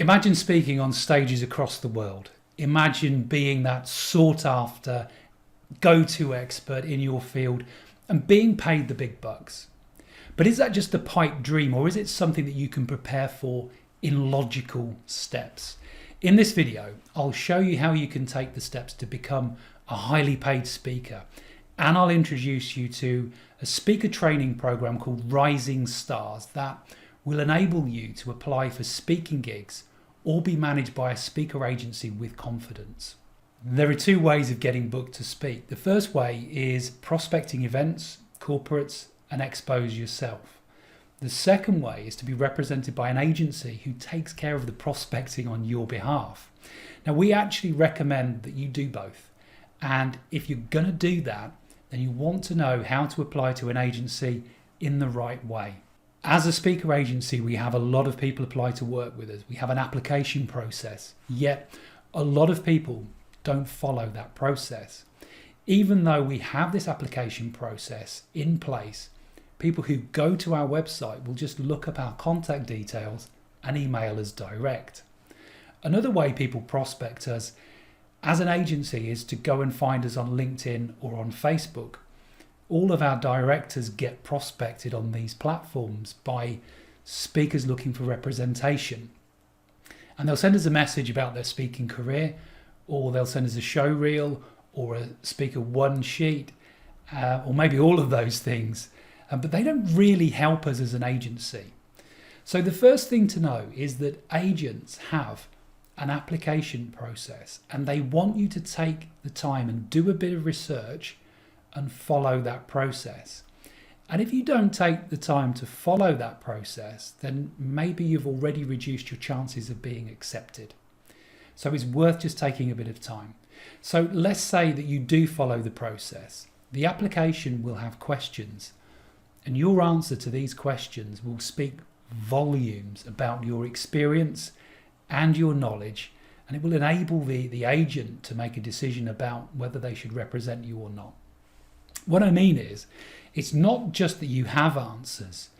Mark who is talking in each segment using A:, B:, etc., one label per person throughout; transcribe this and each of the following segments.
A: Imagine speaking on stages across the world. Imagine being that sought after go-to expert in your field and being paid the big bucks. But is that just a pipe dream, or is it something that you can prepare for in logical steps? In this video, I'll show you how you can take the steps to become a highly paid speaker, and I'll introduce you to a speaker training program called Rising Stars that will enable you to apply for speaking gigs or be managed by a speaker agency with confidence. There are two ways of getting booked to speak. The first way is prospecting events, corporates, and expose yourself. The second way is to be represented by an agency who takes care of the prospecting on your behalf. Now, we actually recommend that you do both. And if you're going to do that, then you want to know how to apply to an agency in the right way. As a speaker agency, we have a lot of people apply to work with us. We have an application process, yet a lot of people don't follow that process. Even though we have this application process in place, people who go to our website will just look up our contact details and email us direct. Another way people prospect us as an agency is to go and find us on LinkedIn or on Facebook. All of our directors get prospected on these platforms by speakers looking for representation. And they'll send us a message about their speaking career, or they'll send us a showreel or a speaker one sheet, or maybe all of those things. But they don't really help us as an agency. So the first thing to know is that agents have an application process, and they want you to take the time and do a bit of research and follow that process. And if you don't take the time to follow that process, then maybe you've already reduced your chances of being accepted. So it's worth just taking a bit of time. So let's say that you do follow the process. The application will have questions, and your answer to these questions will speak volumes about your experience and your knowledge, and it will enable the agent to make a decision about whether they should represent you or not. What I mean is, it's not just that you have answers,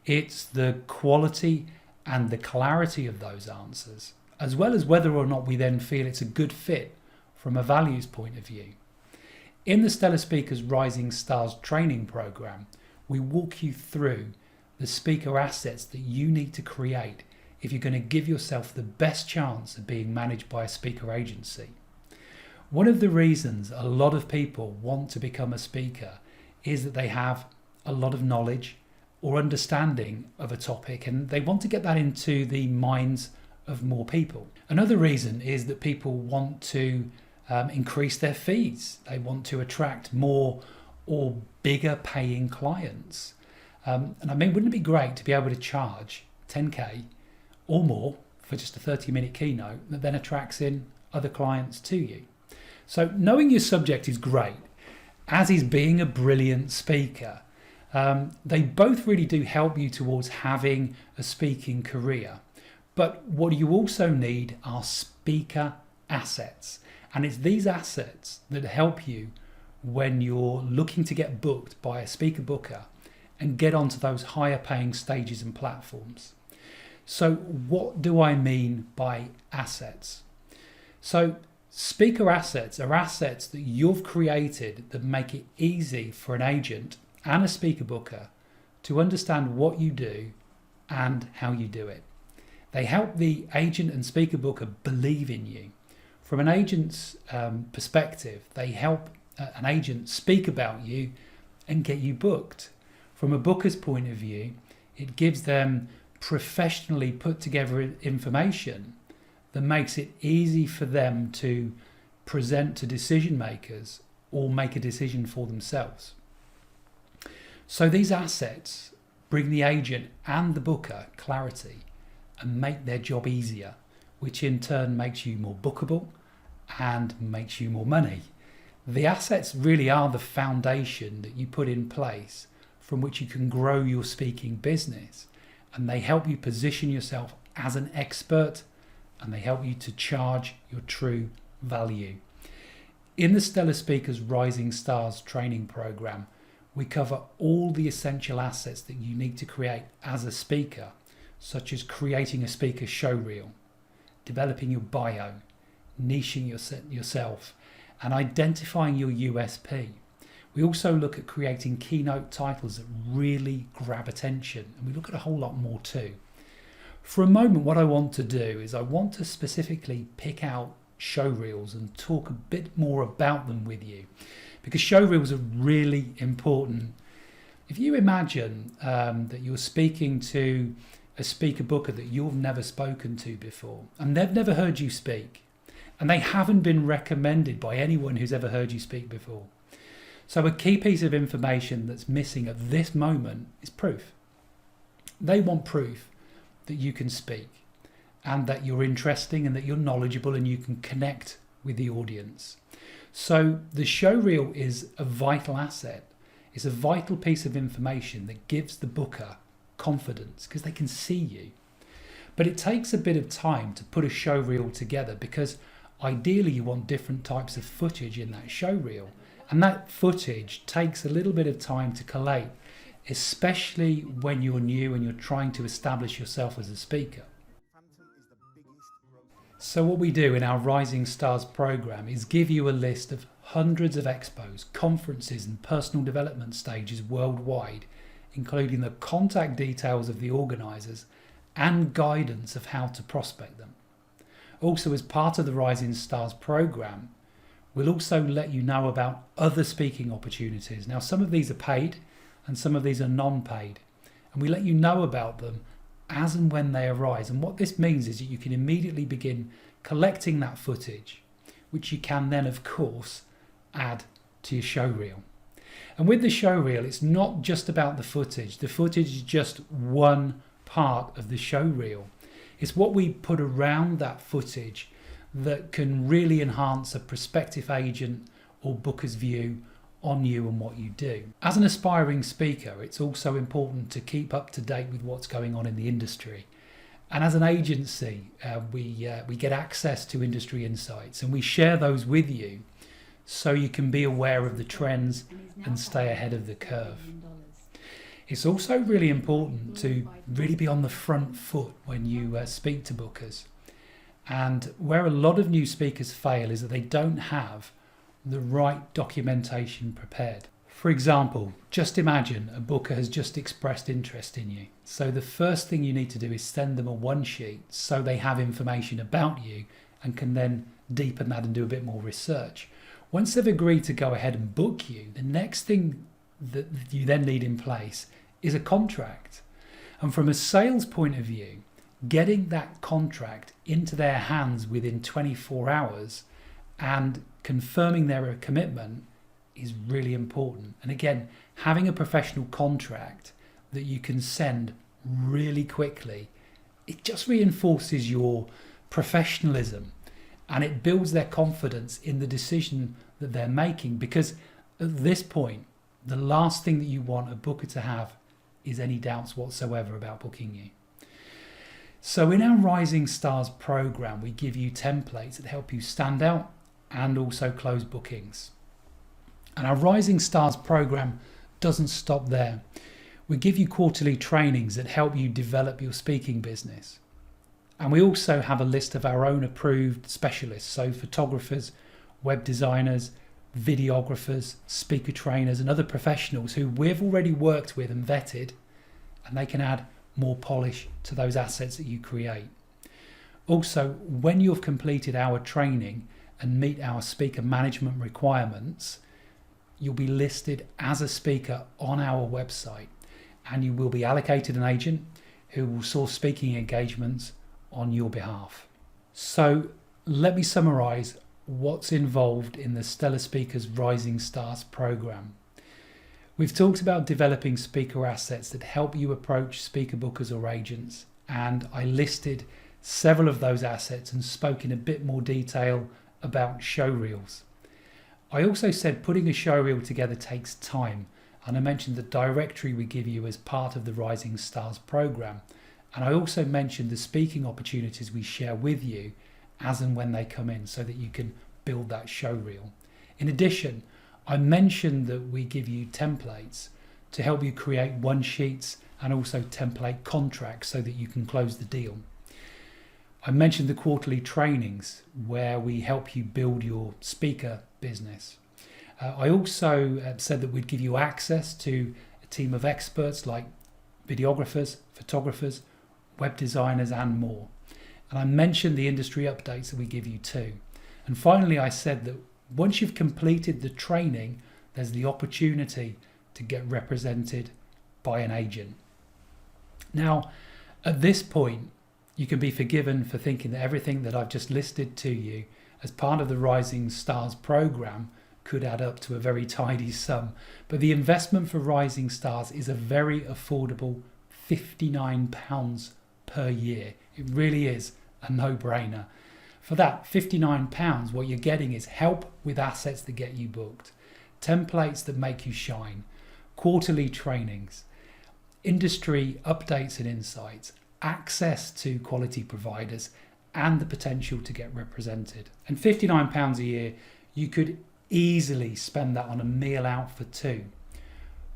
A: it's the quality and the clarity of those answers, as well as whether or not we then feel it's a good fit from a values point of view. In the Stellar Speakers Rising Stars training program, we walk you through the speaker assets that you need to create if you're going to give yourself the best chance of being managed by a speaker agency. One of the reasons a lot of people want to become a speaker is that they have a lot of knowledge or understanding of a topic, and they want to get that into the minds of more people. Another reason is that people want to increase their fees. They want to attract more or bigger paying clients. And I mean, wouldn't it be great to be able to charge 10k or more for just a 30-minute keynote that then attracts in other clients to you? So knowing your subject is great, as is being a brilliant speaker. They both really do help you towards having a speaking career. But what you also need are speaker assets. And it's these assets that help you when you're looking to get booked by a speaker booker and get onto those higher paying stages and platforms. So what do I mean by assets? So speaker assets are assets that you've created that make it easy for an agent and a speaker booker to understand what you do and how you do it. They help the agent and speaker booker believe in you. From an agent's perspective, they help an agent speak about you and get you booked. From a booker's point of view, it gives them professionally put together information that makes it easy for them to present to decision makers or make a decision for themselves. So these assets bring the agent and the booker clarity and make their job easier, which in turn makes you more bookable and makes you more money. The assets really are the foundation that you put in place from which you can grow your speaking business, and they help you position yourself as an expert, and they help you to charge your true value. In the Stellar Speakers Rising Stars training program, we cover all the essential assets that you need to create as a speaker, such as creating a speaker showreel, developing your bio, niching yourself, and identifying your USP. We also look at creating keynote titles that really grab attention, and we look at a whole lot more too. For a moment, what I want to do is I want to specifically pick out showreels and talk a bit more about them with you, because showreels are really important. If you imagine that you're speaking to a speaker booker that you've never spoken to before, and they've never heard you speak, and they haven't been recommended by anyone who's ever heard you speak before. So a key piece of information that's missing at this moment is proof. They want proof that you can speak and that you're interesting and that you're knowledgeable and you can connect with the audience. So the showreel is a vital asset. It's a vital piece of information that gives the booker confidence because they can see you. But it takes a bit of time to put a showreel together because ideally you want different types of footage in that showreel, and that footage takes a little bit of time to collate, especially when you're new and you're trying to establish yourself as a speaker. So what we do in our Rising Stars program is give you a list of hundreds of expos, conferences and personal development stages worldwide, including the contact details of the organisers and guidance of how to prospect them. Also, as part of the Rising Stars program, we'll also let you know about other speaking opportunities. Now, some of these are paid and some of these are non-paid, and we let you know about them as and when they arise. And what this means is that you can immediately begin collecting that footage, which you can then, of course, add to your showreel. And with the showreel, it's not just about the footage. The footage is just one part of the showreel. It's what we put around that footage that can really enhance a prospective agent or booker's view on you and what you do. As an aspiring speaker, it's also important to keep up to date with what's going on in the industry. And as an agency, we get access to industry insights and we share those with you so you can be aware of the trends and stay ahead of the curve. It's also really important to really be on the front foot when you speak to bookers. And where a lot of new speakers fail is that they don't have the right documentation prepared. For example, just imagine a booker has just expressed interest in you. So the first thing you need to do is send them a one sheet so they have information about you and can then deepen that and do a bit more research. Once they've agreed to go ahead and book you, the next thing that you then need in place is a contract. And from a sales point of view, getting that contract into their hands within 24 hours and confirming their commitment is really important. And again, having a professional contract that you can send really quickly, it just reinforces your professionalism and it builds their confidence in the decision that they're making, because at this point, the last thing that you want a booker to have is any doubts whatsoever about booking you. So in our Rising Stars program, we give you templates that help you stand out and also close bookings. And our Rising Stars program doesn't stop there. We give you quarterly trainings that help you develop your speaking business. And we also have a list of our own approved specialists, so photographers, web designers, videographers, speaker trainers and other professionals who we've already worked with and vetted, and they can add more polish to those assets that you create. Also, when you've completed our training and meet our speaker management requirements, you'll be listed as a speaker on our website and you will be allocated an agent who will source speaking engagements on your behalf. So let me summarize what's involved in the Stellar Speakers Rising Stars program. We've talked about developing speaker assets that help you approach speaker bookers or agents, and I listed several of those assets and spoke in a bit more detail about showreels. I also said putting a showreel together takes time, and I mentioned the directory we give you as part of the Rising Stars program, and I also mentioned the speaking opportunities we share with you as and when they come in so that you can build that showreel. In addition, I mentioned that we give you templates to help you create one sheets and also template contracts so that you can close the deal. I mentioned the quarterly trainings where we help you build your speaker business. I also said that we'd give you access to a team of experts like videographers, photographers, web designers and more. And I mentioned the industry updates that we give you too. And finally, I said that once you've completed the training, there's the opportunity to get represented by an agent. Now, at this point, you can be forgiven for thinking that everything that I've just listed to you as part of the Rising Stars program could add up to a very tidy sum. But the investment for Rising Stars is a very affordable £59 per year. It really is a no-brainer. For that £59, what you're getting is help with assets that get you booked, templates that make you shine, quarterly trainings, industry updates and insights, access to quality providers, and the potential to get represented. And £59 a year, you could easily spend that on a meal out for two.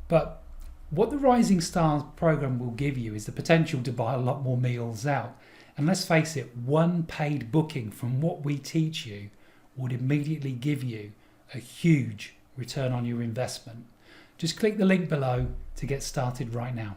A: But what the Rising Stars program will give you is the potential to buy a lot more meals out. And let's face it, one paid booking from what we teach you would immediately give you a huge return on your investment. Just click the link below to get started right now.